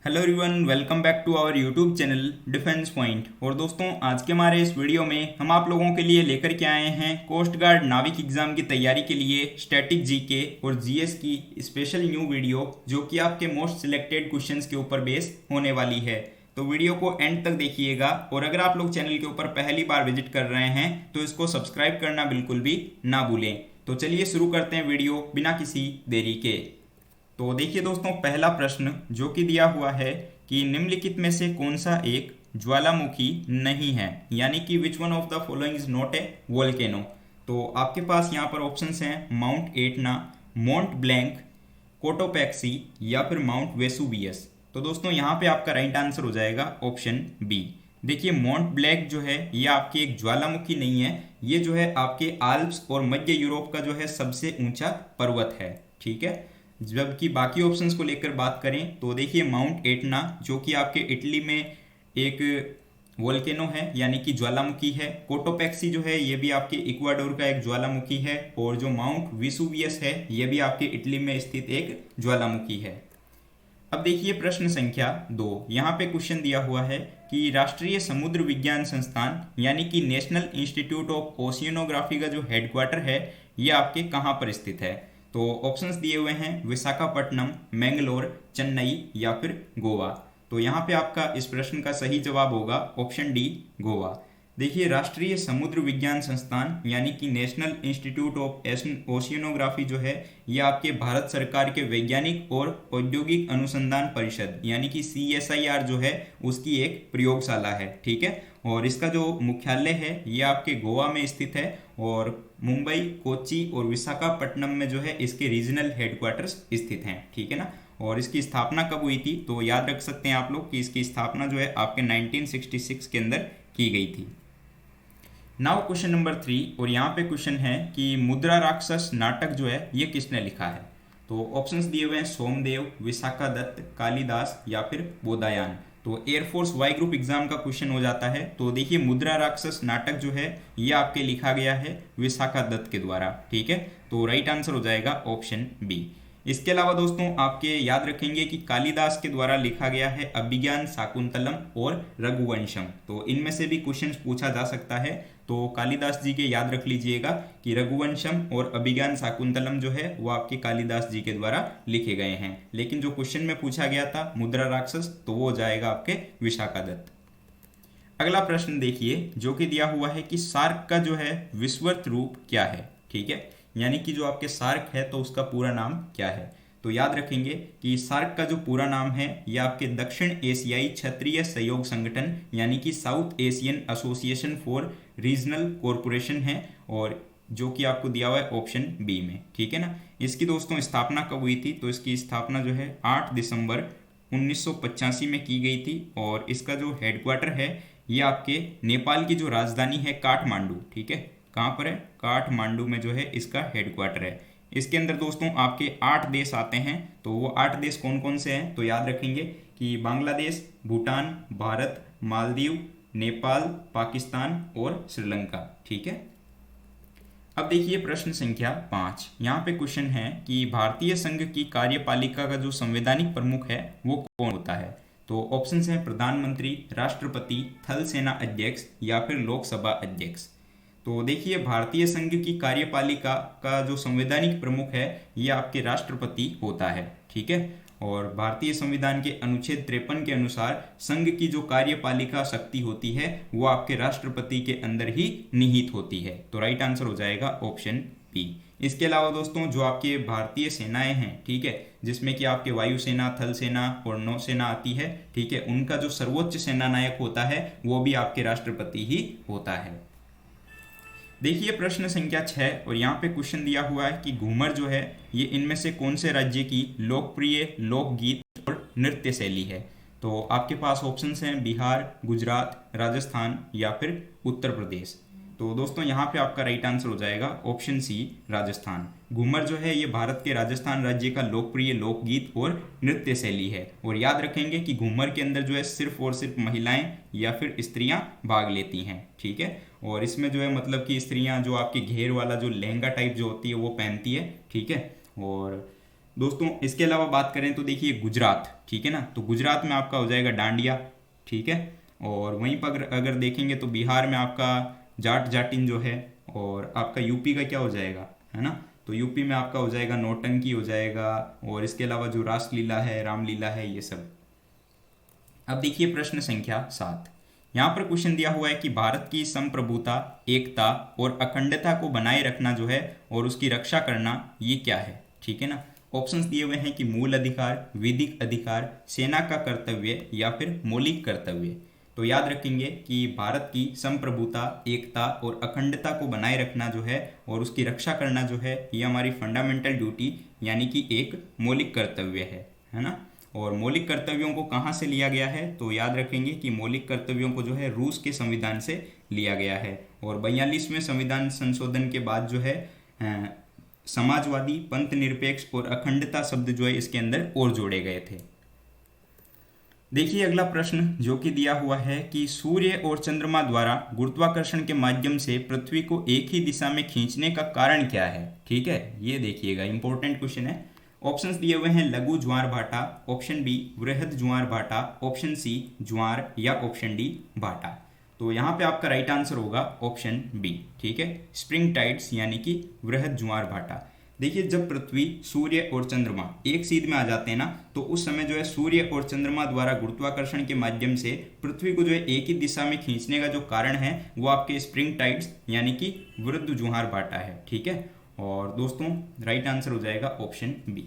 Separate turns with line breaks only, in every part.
Hello everyone, welcome back to our YouTube channel defence point. और दोस्तों, आज के हमारे इस वीडियो में हम आप लोगों के लिए लेकर के आए हैं कोस्ट गार्ड नाविक एग्जाम की तैयारी के लिए स्टैटिक जीके और जीएस की स्पेशल न्यू वीडियो, जो कि आपके मोस्ट सिलेक्टेड क्वेश्चंस के ऊपर बेस होने वाली है। तो वीडियो को एंड तक देखिएगा, और अगर आप लोग चैनल के ऊपर पहली बार विजिट कर रहे हैं तो इसको सब्सक्राइब करना बिल्कुल भी ना भूलें। तो चलिए शुरू करते हैं वीडियो बिना किसी देरी के। तो देखिए दोस्तों, पहला प्रश्न जो कि दिया हुआ है कि निम्नलिखित में से कौन सा एक ज्वालामुखी नहीं है, यानी कि which one of the following is not a volcano. तो आपके पास यहाँ पर ऑप्शंस हैं mount Etna, mount blank, Cotopaxi या फिर माउंट वेसुवियस। तो दोस्तों यहाँ पे आपका राइट आंसर हो जाएगा ऑप्शन बी। देखिए, माउंट ब्लैंक जो है ये आपकी एक ज्वालामुखी नहीं है, ये जो है आपके आल्प्स और मध्य यूरोप का जो है सबसे ऊंचा पर्वत है। ठीक है, जबकि बाकी ऑप्शंस को लेकर बात करें तो देखिए, माउंट एटना जो कि आपके इटली में एक वोल्केनो है, यानी कि ज्वालामुखी है। कोटोपैक्सी जो है ये भी आपके इक्वाडोर का एक ज्वालामुखी है, और जो माउंट विसुवियस है ये भी आपके इटली में स्थित एक ज्वालामुखी है। अब देखिए प्रश्न संख्या 2, यहाँ पे क्वेश्चन दिया हुआ है कि राष्ट्रीय समुद्र विज्ञान संस्थान यानी कि नेशनल इंस्टीट्यूट ऑफ ओशियनोग्राफी का जो हेडक्वार्टर है ये आपके कहाँ पर स्थित है। तो ऑप्शंस दिए हुए हैं विशाखापट्टनम, मैंगलोर, चेन्नई या फिर गोवा। तो यहाँ पे आपका इस प्रश्न का सही जवाब होगा ऑप्शन डी, गोवा। देखिए, राष्ट्रीय समुद्र विज्ञान संस्थान यानी कि नेशनल इंस्टीट्यूट ऑफ ओशियनोग्राफी जो है ये आपके भारत सरकार के वैज्ञानिक और औद्योगिक अनुसंधान परिषद यानी कि CSIR जो है उसकी एक प्रयोगशाला है। ठीक है, और इसका जो मुख्यालय है ये आपके गोवा में स्थित है, और मुंबई, कोच्चि और विशाखापट्टनम में जो है इसके रीजनल हेडक्वार्टर्स स्थित हैं। ठीक है ना। और इसकी स्थापना कब हुई थी, तो याद रख सकते हैं आप लोग कि इसकी स्थापना जो है आपके 1966 के अंदर की गई थी। नाउ क्वेश्चन नंबर 3, और यहाँ पे क्वेश्चन है कि मुद्रा राक्षस नाटक जो है ये किसने लिखा है। तो ऑप्शंस दिए हुए हैं सोमदेव, विशाखा दत्त, कालिदास या फिर बोधायन। तो एयरफोर्स वाई ग्रुप एग्जाम का क्वेश्चन हो जाता है। तो देखिए, मुद्रा राक्षस नाटक जो है ये आपके लिखा गया है विशाखा दत्त के द्वारा। ठीक है, तो राइट आंसर हो जाएगा ऑप्शन बी। इसके अलावा दोस्तों आपके याद रखेंगे कि कालिदास के द्वारा लिखा गया है अभिज्ञान शाकुंतलम और रघुवंशम। तो इनमें से भी क्वेश्चन पूछा जा सकता है। तो कालिदास जी के याद रख लीजिएगा कि रघुवंशम और अभिज्ञान शाकुंतलम जो है वो आपके कालिदास जी के द्वारा लिखे गए हैं। लेकिन जो क्वेश्चन में पूछा गया था मुद्रा राक्षस, तो वो हो जाएगा आपके विशाखा दत्त। अगला प्रश्न देखिए जो कि दिया हुआ है कि सार्क का जो है विश्वत रूप क्या है। ठीक है, यानी कि जो आपके सार्क है तो उसका पूरा नाम क्या है। तो याद रखेंगे कि सार्क का जो पूरा नाम है यह आपके दक्षिण एशियाई क्षेत्रीय सहयोग संगठन यानी कि south Asian association for regional corporation है, और जो कि आपको दिया हुआ है ऑप्शन बी में। ठीक है ना। इसकी दोस्तों स्थापना कब हुई थी, तो इसकी स्थापना जो है 8 दिसंबर 1985 में की गई थी, और इसका जो हेडक्वार्टर है ये आपके नेपाल की जो राजधानी है काठमांडू। ठीक है, कहाँ पर है, काठमांडू में जो है इसका हेडक्वार्टर है। इसके अंदर दोस्तों आपके 8 देश आते हैं। तो वो 8 देश कौन कौन से हैं, तो याद रखेंगे कि बांग्लादेश, भूटान, भारत, मालदीव, नेपाल, पाकिस्तान और श्रीलंका। ठीक है। अब देखिए प्रश्न संख्या 5, यहाँ पे क्वेश्चन है कि भारतीय संघ की कार्यपालिका का जो संवैधानिक प्रमुख है वो कौन होता है। तो ऑप्शंस हैं प्रधानमंत्री, राष्ट्रपति, थल सेना अध्यक्ष या फिर लोकसभा अध्यक्ष। तो देखिए, भारतीय संघ की कार्यपालिका का जो संवैधानिक प्रमुख है ये आपके राष्ट्रपति होता है। ठीक है, और भारतीय संविधान के अनुच्छेद 53 के अनुसार संघ की जो कार्यपालिका शक्ति होती है वो आपके राष्ट्रपति के अंदर ही निहित होती है। तो राइट आंसर हो जाएगा ऑप्शन बी। इसके अलावा दोस्तों जो आपके भारतीय सेनाएं हैं, ठीक है, जिसमें कि आपके वायुसेना, थल सेना और नौसेना आती है, ठीक है, उनका जो सर्वोच्च सेना नायक होता है वो भी आपके राष्ट्रपति ही होता है। देखिए प्रश्न संख्या 6, और यहाँ पे क्वेश्चन दिया हुआ है कि घूमर जो है ये इनमें से कौन से राज्य की लोकप्रिय लोकगीत और नृत्य शैली है। तो आपके पास ऑप्शंस हैं बिहार, गुजरात, राजस्थान या फिर उत्तर प्रदेश। तो दोस्तों यहाँ पे आपका राइट आंसर हो जाएगा ऑप्शन सी, राजस्थान। घूमर जो है ये भारत के राजस्थान राज्य का लोकप्रिय लोकगीत और नृत्य शैली है। और याद रखेंगे कि घूमर के अंदर जो है सिर्फ और सिर्फ महिलाएं या फिर स्त्रियां भाग लेती हैं। ठीक है, और इसमें जो है मतलब कि स्त्रियां जो आपके घेर वाला जो लहंगा टाइप जो होती है वो पहनती है। ठीक है, और दोस्तों इसके अलावा बात करें तो देखिए गुजरात, ठीक है ना, तो गुजरात में आपका हो जाएगा डांडिया, ठीक है। और वहीं पर अगर देखेंगे तो बिहार में आपका जाट जाटिन जो है, और आपका यूपी का क्या हो जाएगा, है ना, तो यूपी में आपका हो जाएगा नौटंकी हो जाएगा, और इसके अलावा जो रासलीला है, रामलीला है, ये सब। अब देखिए प्रश्न संख्या 7। यहाँ पर क्वेश्चन दिया हुआ है कि भारत की संप्रभुता, एकता और अखंडता को बनाए रखना जो है और उसकी रक्षा करना, ये क्या है, ठीक है ना। ऑप्शंस दिए हुए हैं कि मूल अधिकार, विधिक अधिकार, सेना का कर्तव्य या फिर मौलिक कर्तव्य। तो याद रखेंगे कि भारत की संप्रभुता, एकता और अखंडता को बनाए रखना जो है और उसकी रक्षा करना जो है, ये हमारी फंडामेंटल ड्यूटी यानी कि एक मौलिक कर्तव्य है ना। और मौलिक कर्तव्यों को कहाँ से लिया गया है, तो याद रखेंगे कि मौलिक कर्तव्यों को जो है रूस के संविधान से लिया गया है। और 42वें संविधान संशोधन के बाद जो है समाजवादी, पंथ निरपेक्ष और अखंडता शब्द जो है इसके अंदर और जोड़े गए थे। देखिए अगला प्रश्न जो कि दिया हुआ है कि सूर्य और चंद्रमा द्वारा गुरुत्वाकर्षण के माध्यम से पृथ्वी को एक ही दिशा में खींचने का कारण क्या है, ठीक है, ये देखिएगा इंपॉर्टेंट क्वेश्चन है। ऑप्शंस दिए हुए हैं लघु ज्वार भाटा, ऑप्शन बी वृहद ज्वार भाटा, ऑप्शन सी ज्वार या ऑप्शन डी भाटा। तो यहाँ पे आपका राइट आंसर होगा ऑप्शन बी, ठीक है, स्प्रिंग टाइड्स यानी कि वृहद ज्वार भाटा। देखिए जब पृथ्वी, सूर्य और चंद्रमा एक सीध में आ जाते हैं ना, तो उस समय जो है सूर्य और चंद्रमा द्वारा गुरुत्वाकर्षण के माध्यम से पृथ्वी को जो है एक ही दिशा में खींचने का जो कारण है वो आपके स्प्रिंग टाइड्स यानी कि वृहद ज्वार भाटा है, ठीक है। और दोस्तों राइट आंसर हो जाएगा ऑप्शन बी।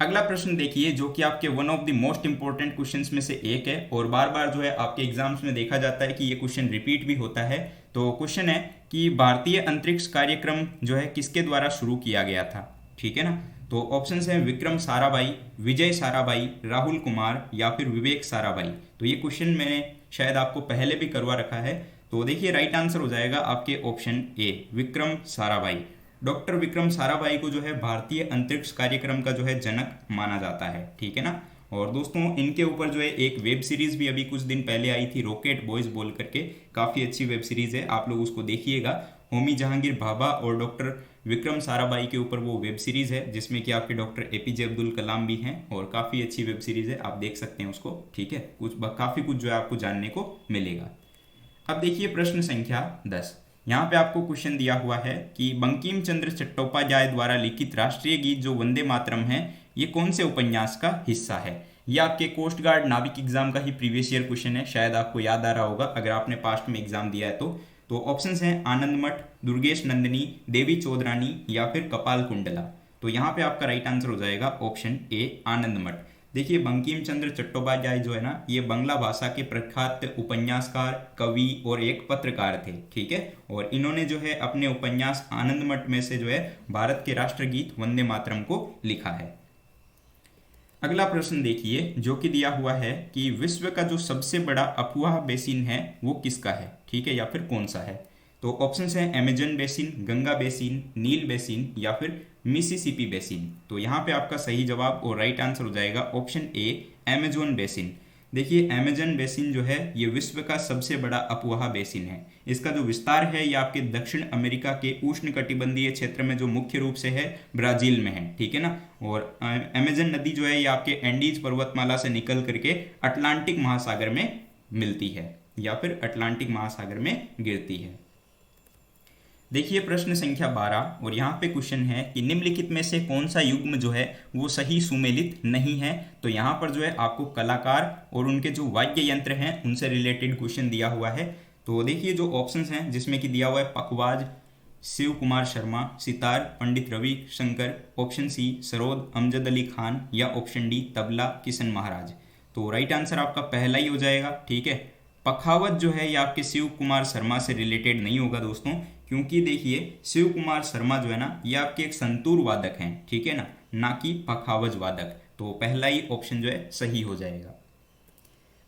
अगला प्रश्न देखिए जो कि आपके one of the most important questions में से एक है और बार बार जो है आपके एग्जाम्स में देखा जाता है कि ये क्वेश्चन रिपीट भी होता है। तो क्वेश्चन है कि भारतीय अंतरिक्ष कार्यक्रम जो है किसके द्वारा शुरू किया गया था, ठीक है ना। तो ऑप्शन है विक्रम साराभाई, विजय साराभाई, राहुल कुमार या फिर विवेक साराभाई। तो ये क्वेश्चन मैंने शायद आपको पहले भी करवा रखा है। तो देखिए राइट आंसर हो जाएगा आपके option A, Vikram Sarabhai. Doctor Vikram Sarabhai को जो है भारतीय अंतरिक्ष कार्यक्रम का जो है जनक माना जाता है, ठीक है ना। और दोस्तों इनके ऊपर जो है एक वेब सीरीज भी अभी कुछ दिन पहले आई थी, रॉकेट बॉयज बोल करके, काफ़ी अच्छी वेब सीरीज है, आप लोग उसको देखिएगा। होमी जहांगीर भाभा और डॉक्टर विक्रम साराभाई के ऊपर वो वेब सीरीज है जिसमें कि आपके डॉक्टर एपीजे अब्दुल कलाम भी हैं, और काफ़ी अच्छी वेब सीरीज है, आप देख सकते हैं उसको, ठीक है। काफ़ी कुछ जो है आपको जानने को मिलेगा। अब देखिए प्रश्न संख्या 10। यहाँ पे आपको क्वेश्चन दिया हुआ है कि बंकिम चंद्र चट्टोपाध्याय द्वारा लिखित राष्ट्रीय गीत जो वंदे मातरम है, ये कौन से उपन्यास का हिस्सा है। ये आपके कोस्ट गार्ड नाविक एग्जाम का ही प्रीवियस ईयर क्वेश्चन है, शायद आपको याद आ रहा होगा अगर आपने पास्ट में एग्जाम दिया है तो ऑप्शंस हैं आनंद मठ, दुर्गेश नंदिनी, देवी चौधरानी या फिर कपाल कुंडला। तो यहाँ पे आपका राइट आंसर हो जाएगा ऑप्शन ए, आनंद मठ। देखिए बंकिम चंद्र चट्टोपाध्याय जो है ना, ये बांग्ला भाषा के प्रख्यात उपन्यासकार, कवि और एक पत्रकार थे, ठीक है। और इन्होंने जो है अपने उपन्यास आनंद मठ में से जो है भारत के राष्ट्रगीत वंदे मातरम को लिखा है। अगला प्रश्न देखिए जो कि दिया हुआ है कि विश्व का जो सबसे बड़ा अफवाह बेसिन है वो किसका है, ठीक है, या फिर कौन सा है। तो ऑप्शंस हैं अमेजन बेसिन, गंगा बेसिन, नील बेसिन या फिर मिसिसिपी बेसिन। तो यहाँ पे आपका सही जवाब और राइट आंसर हो जाएगा ऑप्शन ए, अमेजोन बेसिन। देखिए अमेजन बेसिन जो है ये विश्व का सबसे बड़ा अफवाह बेसिन है। इसका जो विस्तार है ये आपके दक्षिण अमेरिका के उष्णकटिबंधीय क्षेत्र में जो मुख्य रूप से है ब्राजील में है, ठीक है ना। और अमेजन नदी जो है ये आपके एंडीज पर्वतमाला से निकल करके अटलांटिक महासागर में मिलती है या फिर अटलांटिक महासागर में गिरती है। देखिए प्रश्न संख्या 12 और यहाँ पे क्वेश्चन है कि निम्नलिखित में से कौन सा युग्म जो है वो सही सुमेलित नहीं है। तो यहाँ पर जो है आपको कलाकार और उनके जो वाद्य यंत्र हैं उनसे रिलेटेड क्वेश्चन दिया हुआ है। तो देखिए जो ऑप्शंस हैं जिसमें कि दिया हुआ है पखवाज, शिव कुमार शर्मा, सितार पंडित रवि शंकर, ऑप्शन सी सरोद अमजद अली खान या ऑप्शन डी तबला किशन महाराज। तो राइट आंसर आपका पहला ही हो जाएगा, ठीक है। पखावत जो है ये आपके शिव कुमार शर्मा से रिलेटेड नहीं होगा दोस्तों, क्योंकि देखिए शिव कुमार शर्मा जो है ना ये आपके एक संतूर वादक हैं, ठीक है ना कि पखावज वादक। तो पहला ही ऑप्शन जो है सही हो जाएगा।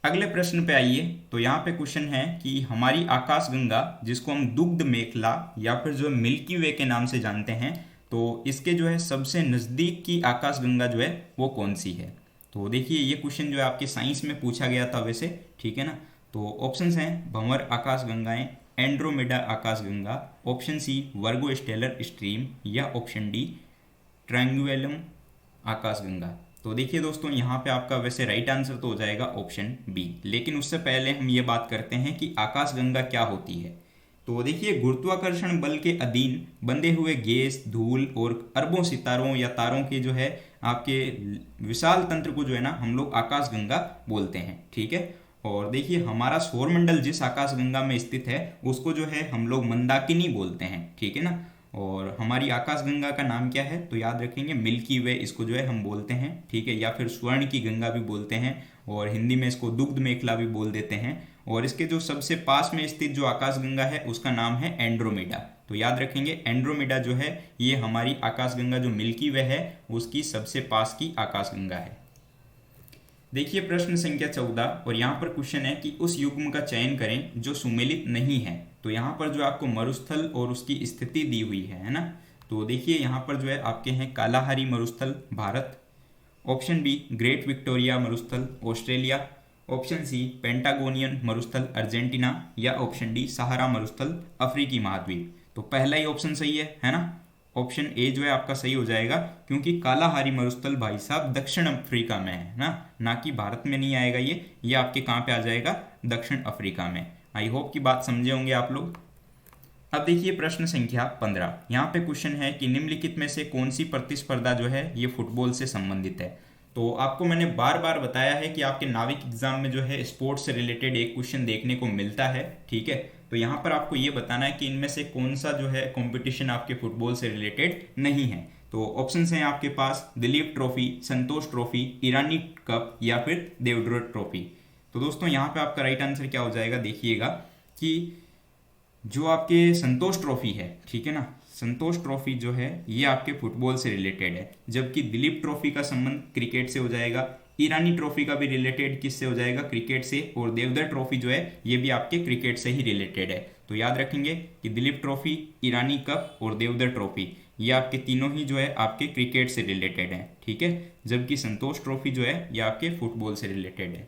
अगले प्रश्न पे आइए। तो यहाँ पे क्वेश्चन है कि हमारी आकाशगंगा जिसको हम दुग्ध मेखला या फिर जो मिल्की वे के नाम से जानते हैं, तो इसके जो है सबसे नज़दीक की आकाशगंगा जो है वो कौन सी है। तो देखिए ये क्वेश्चन जो है आपके साइंस में पूछा गया था वैसे, ठीक है ना। तो ऑप्शंस हैं भंवर आकाशगंगाएं, एंड्रोमेडा आकाशगंगा, ऑप्शन सी वर्गो स्टेलर स्ट्रीम या ऑप्शन डी ट्रायंगुलम आकाशगंगा। तो देखिए दोस्तों, यहाँ पे आपका वैसे राइट आंसर तो हो जाएगा ऑप्शन बी, लेकिन उससे पहले हम ये बात करते हैं कि आकाशगंगा क्या होती है। तो देखिए, गुरुत्वाकर्षण बल के अधीन बंधे हुए गैस, धूल और अरबों सितारों या तारों के जो है आपके विशाल तंत्र को जो है ना हम लोग आकाशगंगा बोलते हैं, ठीक है। और देखिए, हमारा सौरमंडल जिस आकाशगंगा में स्थित है उसको जो है हम लोग मंदाकिनी बोलते हैं, ठीक है ना। और हमारी आकाशगंगा का नाम क्या है, तो याद रखेंगे मिल्की वे इसको जो है हम बोलते हैं, ठीक है, या फिर स्वर्ण की गंगा भी बोलते हैं, और हिंदी में इसको दुग्ध मेखला भी बोल देते हैं। और इसके जो सबसे पास में स्थित जो आकाशगंगा है उसका नाम है एंड्रोमेडा। तो याद रखेंगे एंड्रोमेडा जो है ये हमारी आकाशगंगा जो मिल्की वे है उसकी सबसे पास की आकाशगंगा है। देखिए प्रश्न संख्या 14, और यहाँ पर क्वेश्चन है कि उस युग्म का चयन करें जो सुमेलित नहीं है। तो यहाँ पर जो आपको मरुस्थल और उसकी स्थिति दी हुई है ना। तो देखिए यहाँ पर जो है आपके हैं कालाहारी मरुस्थल Bharat, option be great Victoria मरुस्थल ऑस्ट्रेलिया, ऑप्शन सी पेंटागोनियन मरुस्थल अर्जेंटीना, या ऑप्शन डी सहारा मरुस्थल अफ्रीकी महाद्वीप। तो पहला ही ऑप्शन सही है ना। ऑप्शन ए जो है आपका सही हो जाएगा, क्योंकि कालाहारी मरुस्थल भाई साहब दक्षिण अफ्रीका में है ना कि भारत में नहीं आएगा ये आपके कहाँ पे आ जाएगा, दक्षिण अफ्रीका में। आई होप की बात समझे होंगे आप लोग। अब देखिए प्रश्न संख्या 15, यहाँ पे क्वेश्चन है कि निम्नलिखित में से कौन सी प्रतिस्पर्धा जो है ये फुटबॉल से संबंधित है। तो आपको मैंने बार बार बताया है कि आपके नाविक एग्जाम में जो है स्पोर्ट्स से रिलेटेड एक क्वेश्चन देखने को मिलता है, ठीक है। तो यहाँ पर आपको ये बताना है कि इनमें से कौन सा जो है कंपटीशन आपके फुटबॉल से रिलेटेड नहीं है। तो ऑप्शन हैं आपके पास दिलीप ट्रॉफी, संतोष ट्रॉफी, ईरानी कप, या फिर देवधर ट्रॉफी। तो दोस्तों यहाँ पे आपका राइट आंसर क्या हो जाएगा, देखिएगा कि जो आपके संतोष ट्रॉफी है, ठीक है ना, संतोष ट्रॉफी जो है ये आपके फुटबॉल से रिलेटेड है, जबकि दिलीप ट्रॉफी का संबंध क्रिकेट से हो जाएगा, ईरानी ट्रॉफी का भी रिलेटेड किससे हो जाएगा, क्रिकेट से, और देवधर ट्रॉफी जो है ये भी आपके क्रिकेट से ही रिलेटेड है। तो याद रखेंगे कि दिलीप ट्रॉफी, ईरानी कप और देवधर ट्रॉफी ये आपके तीनों ही जो है आपके क्रिकेट से रिलेटेड हैं, ठीक है, जबकि संतोष ट्रॉफी जो है ये आपके फुटबॉल से रिलेटेड है।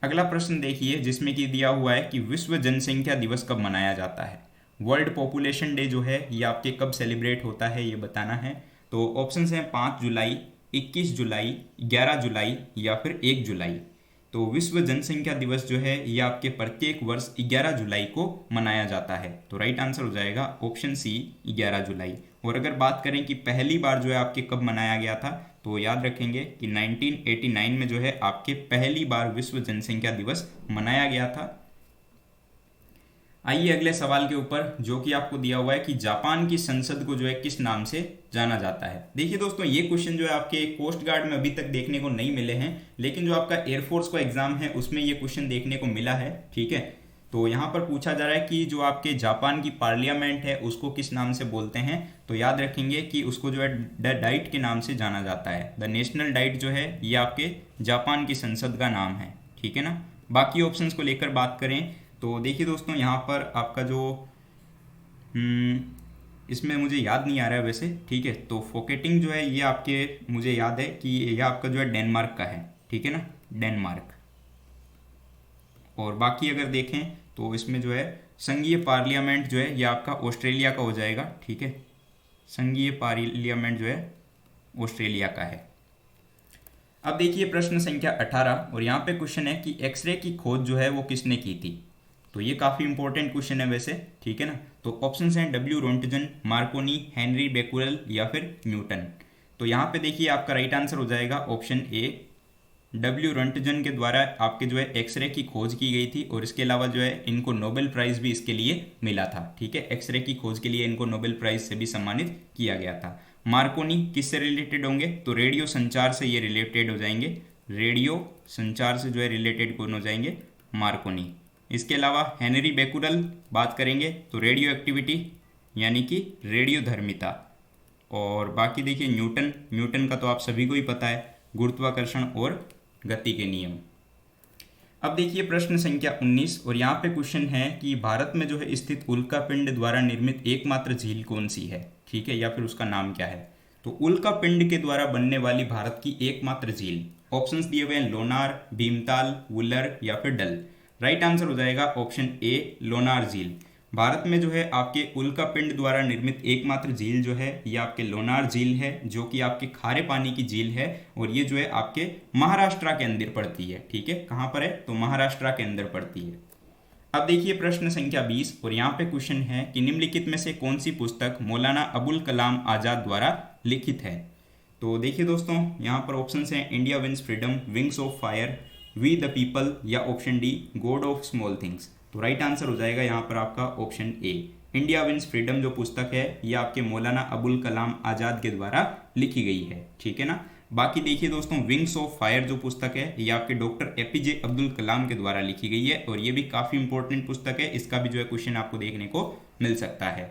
अगला प्रश्न देखिए, जिसमें कि दिया हुआ है कि विश्व जनसंख्या दिवस कब मनाया जाता है। वर्ल्ड पॉपुलेशन डे जो है ये आपके कब सेलिब्रेट होता है ये बताना है। तो ऑप्शंस हैं 5 जुलाई, 21 जुलाई, 11 जुलाई, या फिर 1 जुलाई। तो विश्व जनसंख्या दिवस जो है ये आपके प्रत्येक वर्ष 11 जुलाई को मनाया जाता है। तो राइट आंसर हो जाएगा ऑप्शन सी 11 जुलाई। और अगर बात करें कि पहली बार जो है आपके कब मनाया गया था, तो याद रखेंगे कि 1989 में जो है आपके पहली बार विश्व जनसंख्या दिवस मनाया गया था। आइए अगले सवाल के ऊपर, जो कि आपको दिया हुआ है कि जापान की संसद को जो है किस नाम से जाना जाता है। देखिए दोस्तों, ये क्वेश्चन जो है आपके कोस्ट गार्ड में अभी तक देखने को नहीं मिले हैं, लेकिन जो आपका एयरफोर्स का एग्जाम है उसमें ये क्वेश्चन देखने को मिला है, ठीक है। तो यहाँ पर पूछा जा रहा है कि जो आपके जापान की पार्लियामेंट है उसको किस नाम से बोलते हैं। तो याद रखेंगे कि उसको जो है द डाइट के नाम से जाना जाता है। द नेशनल डाइट जो है ये आपके जापान की संसद का नाम है, ठीक है ना। बाकी ऑप्शंस को लेकर बात करें तो देखिए दोस्तों, यहाँ पर आपका जो इसमें मुझे याद नहीं आ रहा है वैसे, ठीक है। तो फोकेटिंग जो है ये आपके, मुझे याद है कि ये आपका जो है डेनमार्क का है, ठीक है ना, डेनमार्क। और बाकी अगर देखें तो इसमें जो है संघीय पार्लियामेंट जो है ये आपका ऑस्ट्रेलिया का हो जाएगा, ठीक है। संघीय पार्लियामेंट जो है ऑस्ट्रेलिया का है। अब देखिए प्रश्न संख्या 18, और यहाँ पे क्वेश्चन है कि एक्सरे की खोज जो है वो किसने की थी। तो ये काफ़ी इंपॉर्टेंट क्वेश्चन है वैसे, ठीक है ना। तो ऑप्शंस हैं W Roentgen, Markovnikov, Henry Becquerel, या फिर न्यूटन। तो यहाँ पे देखिए आपका राइट आंसर हो जाएगा ऑप्शन ए, डब्ल्यू रोंटगन के द्वारा आपके जो है एक्सरे की खोज की गई थी, और इसके अलावा जो है इनको नोबेल प्राइज़ भी इसके लिए मिला था, ठीक है। एक्सरे की खोज के लिए इनको नोबेल प्राइज़ से भी सम्मानित किया गया था। मार्कोनी किससे रिलेटेड होंगे, तो रेडियो संचार से ये रिलेटेड हो जाएंगे, रेडियो संचार से जो है रिलेटेड कौन हो जाएंगे, मार्कोनी। इसके अलावा हेनरी बेकुरेल बात करेंगे तो रेडियो एक्टिविटी यानी कि रेडियो धर्मिता। और बाकी देखिए न्यूटन का तो आप सभी को ही पता है, गुरुत्वाकर्षण और गति के नियम। अब देखिए प्रश्न संख्या 19, और यहाँ पे क्वेश्चन है कि भारत में जो है स्थित उल्का पिंड द्वारा निर्मित एकमात्र झील कौन सी है, ठीक है, या फिर उसका नाम क्या है। तो उल्का पिंड के द्वारा बनने वाली भारत की एकमात्र झील, ऑप्शंस दिए हुए हैं लोनार, भीमताल, वुलर, या फिर डल। राइट आंसर हो जाएगा ऑप्शन ए, लोनार झील। भारत में जो है आपके उल्का पिंड द्वारा निर्मित एकमात्र झील जो है ये आपके लोनार झील है, जो कि आपके खारे पानी की झील है और ये जो है आपके महाराष्ट्र के अंदर पड़ती है। ठीक है, कहाँ पर है? तो महाराष्ट्र के अंदर पड़ती है। अब देखिए प्रश्न संख्या 20 और यहाँ पे क्वेश्चन है कि निम्नलिखित में से कौन सी पुस्तक मौलाना अबुल कलाम आज़ाद द्वारा लिखित है। तो देखिए दोस्तों, यहाँ पर ऑप्शन हैं India Wins Freedom, Wings of Fire, We the People या option D God of Small Things. तो राइट आंसर हो जाएगा यहाँ पर आपका option A, India Wins Freedom जो पुस्तक है ये आपके मौलाना अबुल कलाम आज़ाद के द्वारा लिखी गई है। ठीक है ना। बाकी देखिए दोस्तों, विंग्स ऑफ फायर जो पुस्तक है ये आपके डॉक्टर एपीजे अब्दुल कलाम के द्वारा लिखी गई है और ये भी काफ़ी इंपॉर्टेंट पुस्तक है। इसका भी जो है क्वेश्चन आपको देखने को मिल सकता है।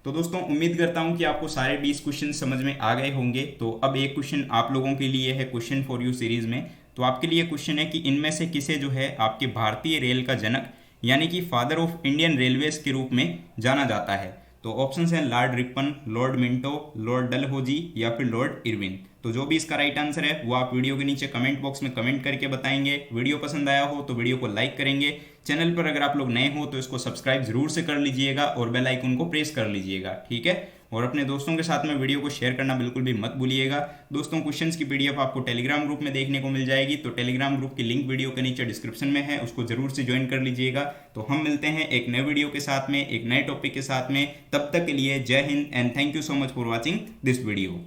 तो दोस्तों उम्मीद करता हूं कि आपको सारे 20 क्वेश्चन समझ में आ गए होंगे। तो अब एक क्वेश्चन आप लोगों के लिए है क्वेश्चन फॉर यू सीरीज में। तो आपके लिए क्वेश्चन है कि इनमें से किसे जो है आपके भारतीय रेल का जनक यानी कि फादर ऑफ इंडियन रेलवेज के रूप में जाना जाता है। तो ऑप्शन हैं Lord Ripon, Lord Minto, Lord Dalhousie या फिर लॉर्ड इरविन। तो जो भी इसका राइट आंसर है वो आप वीडियो के नीचे कमेंट बॉक्स में कमेंट करके बताएंगे। वीडियो पसंद आया हो तो वीडियो को लाइक करेंगे। चैनल पर अगर आप लोग नए हो तो इसको सब्सक्राइब जरूर से कर लीजिएगा और बेल आइकन को प्रेस कर लीजिएगा। ठीक है, और अपने दोस्तों के साथ में वीडियो को शेयर करना बिल्कुल भी मत भूलिएगा। दोस्तों क्वेश्चंस की पीडीएफ आपको टेलीग्राम ग्रुप में देखने को मिल जाएगी। तो टेलीग्राम ग्रुप की लिंक वीडियो के नीचे डिस्क्रिप्शन में है, उसको जरूर से ज्वाइन कर लीजिएगा। तो हम मिलते हैं एक नए वीडियो के साथ में, एक नए टॉपिक के साथ में। तब तक के लिए जय Hind and thank you so much for watching this video.